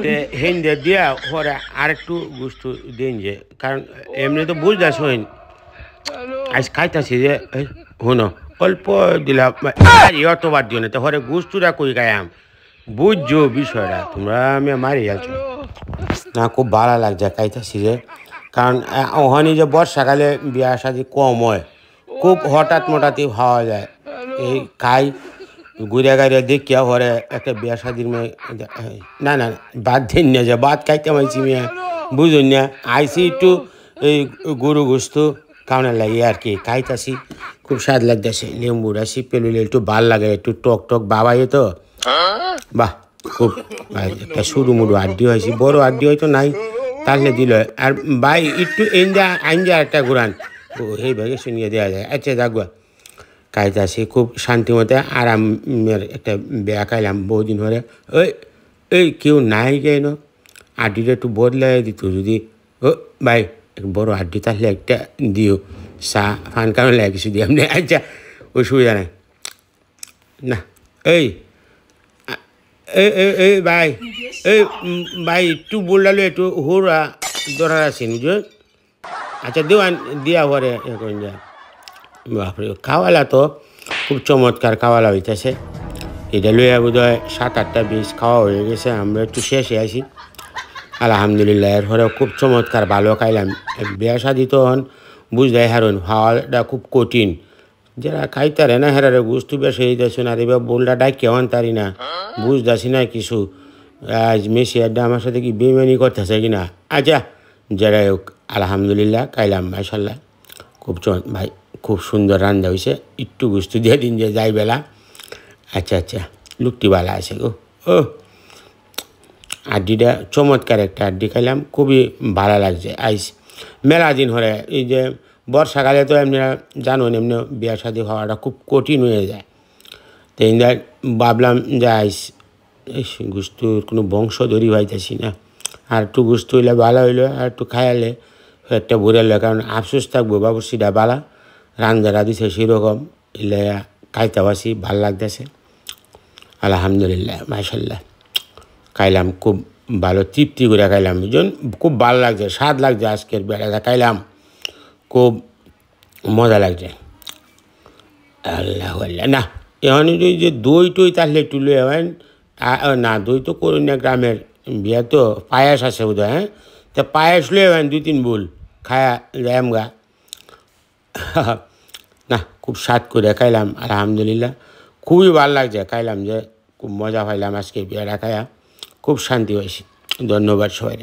তে হেন্দে দিয়া পরে আরেকটু গুস্তু দিন যে কারণ এমনি তো বুঝদাস হইন আজ খাইতাছি যে শুনো অল্প দিলাম অতবার দিও না তো হরে গুস্তুটা কই গায়াম বুঝছো বিষয়টা তোমরা আমি মারি যাচ্ছ না খুব ভালো লাগছে খাইতাছি যে কারণ ওখানে যে বর্ষাকালে বিয়া শাদি কম হয় খুব হঠাৎ মোটাতেই খাওয়া যায় এই খাই ঘুরে গাড়িয়ে দেখিয়া হরে একটা বিয়া শাদির মেয়ে না না বাদ দিন না যে বাদ খাইতে পাইছি মেয়ে বুঝুন না আইসি একটু এই গরু গোস্ত কাউনের লাগে আর কি খাইতাছি খুব স্বাদ লাগতেছে লেম্বুরা পেলুলে একটু ভাল লাগে একটু টক টক বাবাই তো বাহ খুব একটা সরু মুড়ু আড্ডি হয়েছি বড় আড্ডি হয়তো নাই তাহলে দিল আর ভাই একটু আইনজা একটা ঘুরান ও এই ভাগে শুনিয়ে দেওয়া যায় আচ্ছা দেখবা খাইতাছি খুব শান্তিমতে আরামের একটা বেয়া খাইলাম বহুদিন ধরে ওই এই কেউ নাই কেন আড্ডিটা একটু বদলাই দিত যদি ও ভাই বড় আড্ডি তাহলে একটা দিও চা ফান কারণ লাগে কিছু দিয়ে আপনি আচ্ছা অসুবিধা নাই না এই এই ভাই এই ভাই একটু বললালো একটু হুরা দরার আছে বুঝলেন আচ্ছা দেওয়ান দিয়া পরে এখন যা বাপরে খাওয়ালা তো খুব চমৎকার খাওয়ালা হইতেছে এটা লইয়া বোধ হয় 7-8টা বীজ খাওয়া হয়ে গেছে আমরা একটু শেষে আসি আলহামদুলিল্লাহ এর পরেও খুব চমৎকার ভালো খাইলাম বিয়া শাদি তো বুঝলাই হারুন খাওয়াটা খুব কঠিন যারা খাইতারে না হেরারে গুস্তু বেশ হইতেছে না রে বোলটা ডাকিয়ে হন তারি না বুঝতেছি না কিছু আজ মেসি আড্ডা আমার সাথে কি বেমানি করতেছে কি না আচ্ছা যারাই হোক আলহামদুলিল্লাহ খাইলাম মাশাল্লাহ খুব ভাই খুব সুন্দর রান্না হয়েছে একটু গুস্তু দিয়ে দিন যে যাই বেলা আচ্ছা আচ্ছা লুকটি বালা আছে গো ও আড্ডিটা চমৎকার একটা আড্ডি খাইলাম খুবই ভালো লাগছে আইস মেলা দিন হরে এই যে বর্ষাকালে তো এমনি জানো এমনি বিয়া শাদি হওয়াটা খুব কঠিন হয়ে যায় তো ইন্দার ভাবলাম যে আইস গুস্তুর কোনো বংশধরী হইতেছি না আর একটু গুস্তু হইলে ভালো হইলো আর একটু খাইলে একটা ভুরাইলো কারণ আফসোস থাকবো বাবুসিটা বালা রান্দারা দিছে সেরকম এলে খাইতে পারছি ভাল লাগতেছে আলহামদুলিল্লাহ মাশাল্লাহ খাইলাম খুব ভালো তৃপ্তি করে খাইলাম বুঝুন খুব ভালো লাগছে স্বাদ লাগছে আজকের বেলাটা খাইলাম খুব মজা লাগছে আল্লাহ আল্লাহ না এখন যে দই টই তাহলে একটু লয়ে হবেন না দই তো করুন না গ্রামের বিয়া তো পায়েস আছে বোধ হয় হ্যাঁ তা পায়েস লয়ে হবেন 2-3 বুল খায়া যাম গা না খুব স্বাদ করে খাইলাম আলহামদুলিল্লাহ খুবই ভালো লাগছে খাইলাম যে খুব মজা পাইলাম আজকে বিয়াটা খায়া খুব শান্তি হয়েছে ধন্যবাদ সবাই